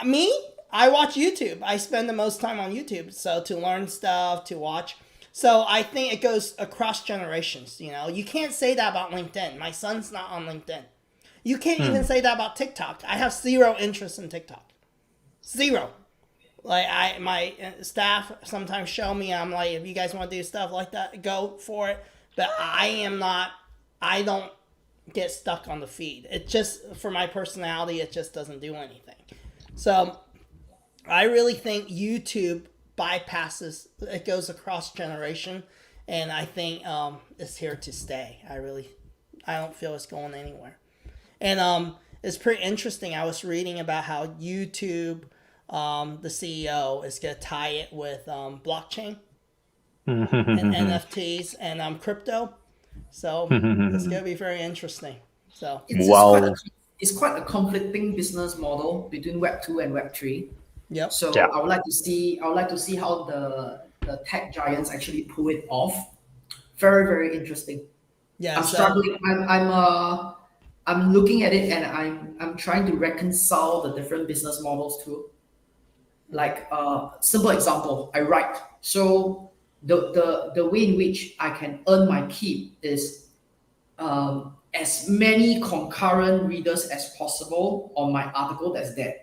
Me, I watch YouTube. I spend the most time on YouTube. So to learn stuff, to watch. So I think it goes across generations. You can't say that about LinkedIn. My son's not on LinkedIn. You can't even say that about TikTok. I have zero interest in TikTok. Zero. Like my staff sometimes show me. I'm like, if you guys want to do stuff like that, go for it. But I don't get stuck on the feed. It just, for my personality, it just doesn't do anything. So I really think YouTube bypasses, it goes across generation, and I think it's here to stay. I don't feel it's going anywhere. And it's pretty interesting. I was reading about how YouTube, the CEO, is going to tie it with blockchain and NFTs and crypto. So it's going to be very interesting. So it's quite a conflicting business model between Web 2 and Web 3. Yep. So Yeah. I would like to see how the tech giants actually pull it off. Very, very interesting. Yeah, I'm struggling. I'm looking at it and I'm trying to reconcile the different business models too. Like simple example, I write. So the way in which I can earn my keep is as many concurrent readers as possible on my article that's there.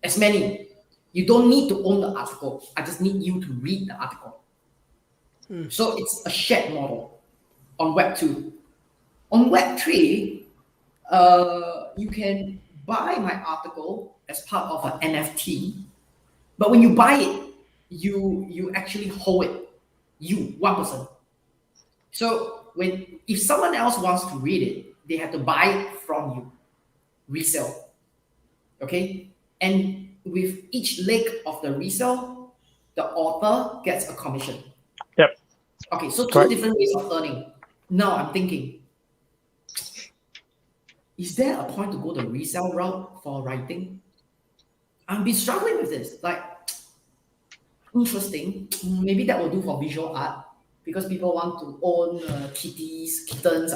As many. You don't need to own the article. I just need you to read the article. So it's a shared model on Web 2. On Web 3, you can buy my article as part of an NFT. But when you buy it, you actually hold it. You, one person. So if someone else wants to read it, they have to buy it from you. Resell. Okay? And with each leg of the resell, the author gets a commission. Yep. Okay, so two Correct. different ways of earning. Now I'm thinking, is there a point to go the resell route for writing? I've been struggling with this. Like, interesting. Maybe that will do for visual art because people want to own kitties, kittens.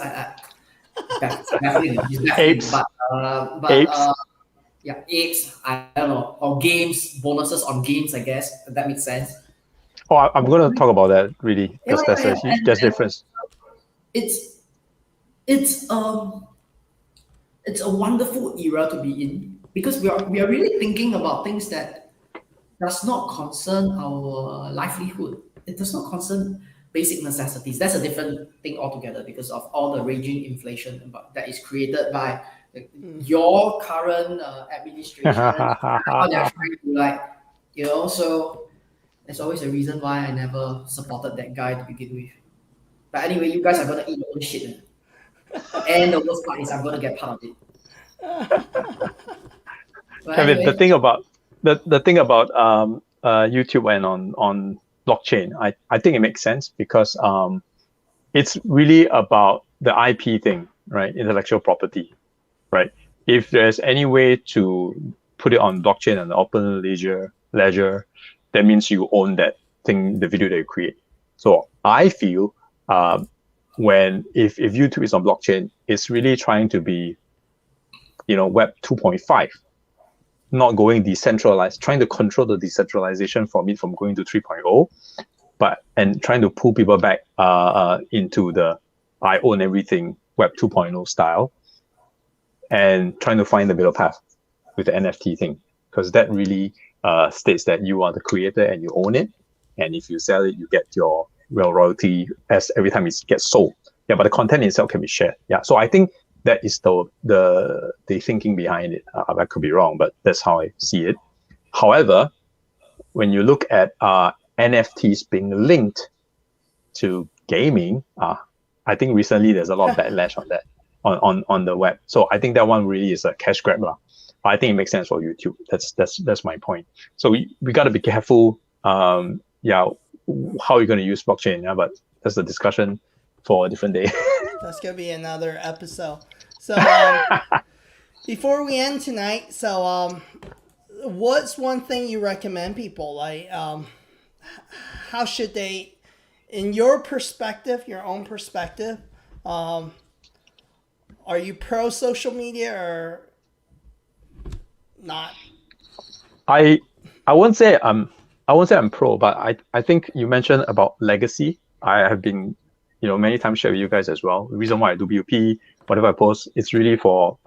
Definitely, Apes. But Apes. yeah, apes. I don't know, or games, bonuses on games. I guess that makes sense. Oh, I'm going to talk about that really because Yeah, that's yeah, a huge there's difference. It's a wonderful era to be in because we are really thinking about things that does not concern our livelihood. It does not concern basic necessities. That's a different thing altogether because of all the raging inflation that is created by your current administration. How they're trying to so there's always a reason why I never supported that guy to begin with. But anyway, you guys are gonna eat your own shit. And the worst part is I'm gonna get part of it. But I mean, anyway, the thing about YouTube and on blockchain, I think it makes sense because it's really about the IP thing, right? Intellectual property, right? If there's any way to put it on blockchain and open ledger, that means you own that thing, the video that you create. So I feel if YouTube is on blockchain, it's really trying to be, Web 2.5. Not going decentralized, trying to control the decentralization from going to 3.0, and trying to pull people back into the I own everything Web 2.0 style, and trying to find the middle path with the NFT thing, because that really states that you are the creator and you own it, and if you sell it, you get your royalty as every time it gets sold. Yeah, but the content itself can be shared. Yeah, so I think that is the thinking behind it. I could be wrong, but that's how I see it. However, when you look at NFTs being linked to gaming, I think recently there's a lot of backlash on that on the web. So I think that one really is a cash grab lah. But I think it makes sense for YouTube. That's my point. So we got to be careful. How you're going to use blockchain. Yeah, but that's a discussion for a different day. That's gonna be another episode. So before we end tonight, so what's one thing you recommend people like? How should they, in your perspective, your own perspective, are you pro social media or not? I won't say I'm pro, but I think you mentioned about legacy. I have been, many times shared with you guys as well. The reason why I do BUP, whatever I post, it's really for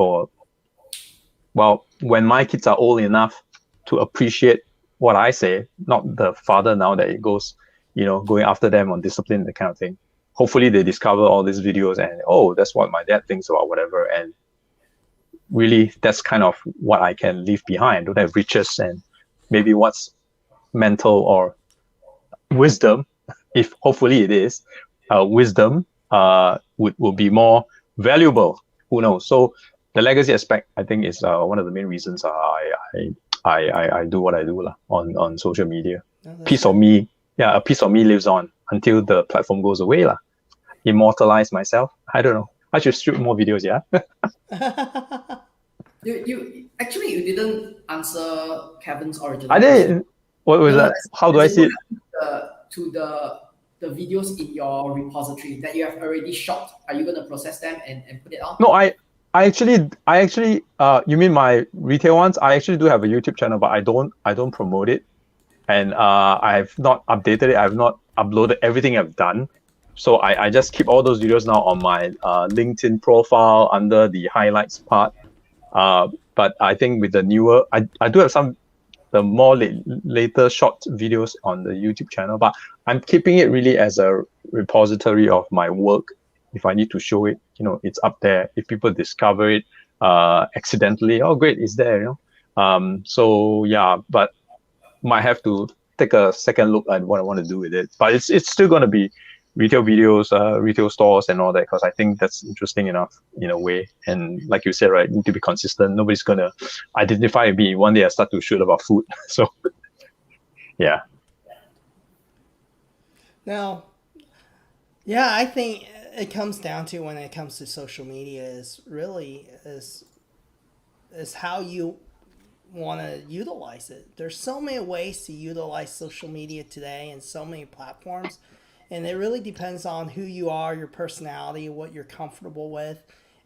when my kids are old enough to appreciate what I say, not the father now that it goes, going after them on discipline, that kind of thing. Hopefully they discover all these videos and, oh, that's what my dad thinks about whatever. And really, that's kind of what I can leave behind. I don't have riches and maybe what's mental or wisdom, if hopefully it is, wisdom will be more valuable. Who knows? So the legacy aspect, I think, is one of the main reasons I do what I do on social media. A piece of me lives on until the platform goes away lah. Immortalize myself. I don't know. I should shoot more videos. Yeah. You didn't answer Kevin's original. I did. What was that? How do I see it? To the videos in your repository that you have already shot. Are you going to process them and put it out? No, I actually, you mean my retail ones? I actually do have a YouTube channel, but I don't promote it, and I have not updated it. I have not uploaded everything I've done, so I just keep all those videos now on my LinkedIn profile under the highlights part. But I think with the newer, I do have the more later short videos on the YouTube channel, but I'm keeping it really as a repository of my work. If I need to show it, it's up there. If people discover it accidentally, oh great, it's there, So yeah, but might have to take a second look at what I want to do with it. But it's still going to be retail videos, retail stores and all that, because I think that's interesting enough in a way. And like you said, right, need to be consistent. Nobody's going to identify me. One day I start to shoot about food. So yeah. Now, yeah, I think it comes down to, when it comes to social media, is how you want to utilize it. There's so many ways to utilize social media today and so many platforms. And it really depends on who you are, your personality, what you're comfortable with.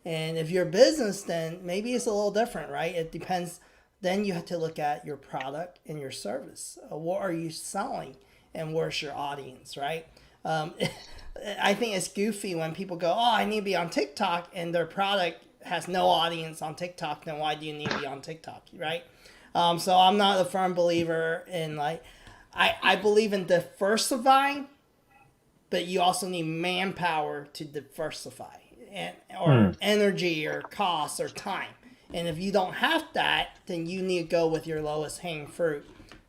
And if you're a business, then maybe it's a little different, right? It depends. Then you have to look at your product and your service. What are you selling? And where's your audience, right? I think it's goofy when people go, oh, I need to be on TikTok, and their product has no audience on TikTok. Then why do you need to be on TikTok, right? So I'm not a firm believer in I believe in diversifying, but you also need manpower to diversify, or energy or cost or time. And if you don't have that, then you need to go with your lowest hanging fruit.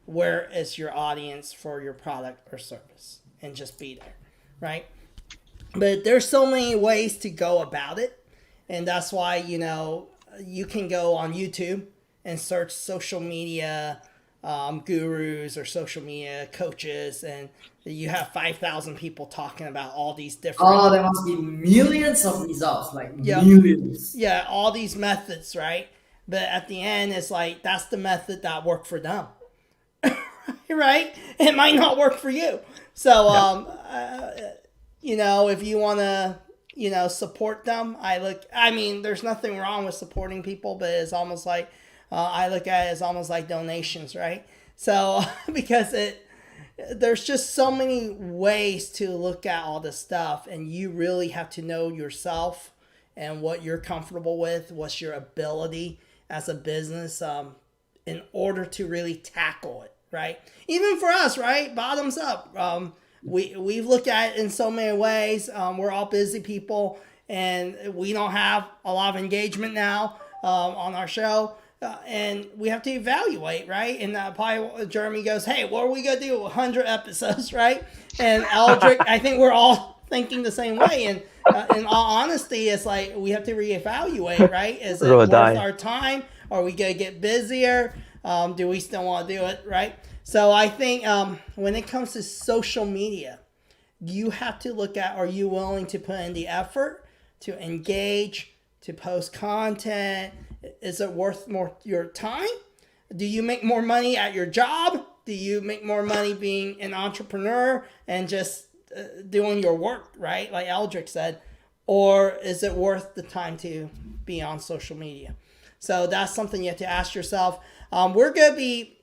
Where is your audience for your product or service? And just be there, right? But there's so many ways to go about it. And that's why, you can go on YouTube and search social media gurus or social media coaches, and you have 5,000 people talking about all these different. Oh, there must be millions of results, millions. Yeah, all these methods, right? But at the end, it's that's the method that worked for them, right? It might not work for you. So, if you want to, support them, there's nothing wrong with supporting people, but it's almost like, I look at it as almost like donations, right? So, because there's just so many ways to look at all this stuff, and you really have to know yourself and what you're comfortable with, what's your ability as a business, in order to really tackle it, right? Even for us, right? Bottoms up. We've looked at it in so many ways. We're all busy people, and we don't have a lot of engagement now on our show. And we have to evaluate, right? And probably Jeremy goes, hey, what are we going to do? 100 episodes, right? And Eldrick, I think we're all thinking the same way. And in all honesty, it's like we have to reevaluate, right? Is it worth our time? Are we going to get busier? Do we still want to do it, right? So I think when it comes to social media, you have to look at, are you willing to put in the effort to engage, to post content? Is it worth more your time? Do you make more money at your job? Do you make more money being an entrepreneur and just doing your work, right? Like Eldrick said. Or is it worth the time to be on social media? So that's something you have to ask yourself. We're going to be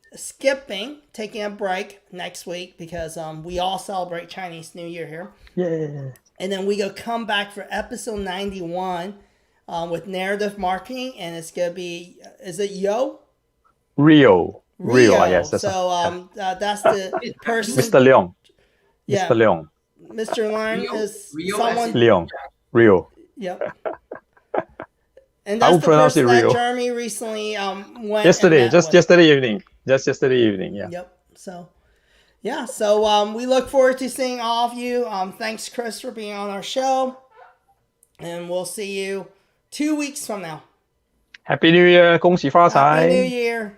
taking a break next week because we all celebrate Chinese New Year here. Yeah. And then we go come back for episode 91 with narrative marketing, and it's going to be, is it Rio, yes. So that's the person. Mr. Leong. Yeah. Mr. Leong. Mr. Leong is someone. Rio. Yep. And that's the person that Jeremy recently went yesterday, just yesterday evening. Yeah. Yep. So, yeah. So we look forward to seeing all of you. Thanks, Chris, for being on our show, and we'll see you 2 weeks from now. Happy New Year, 恭喜发财。Happy New Year.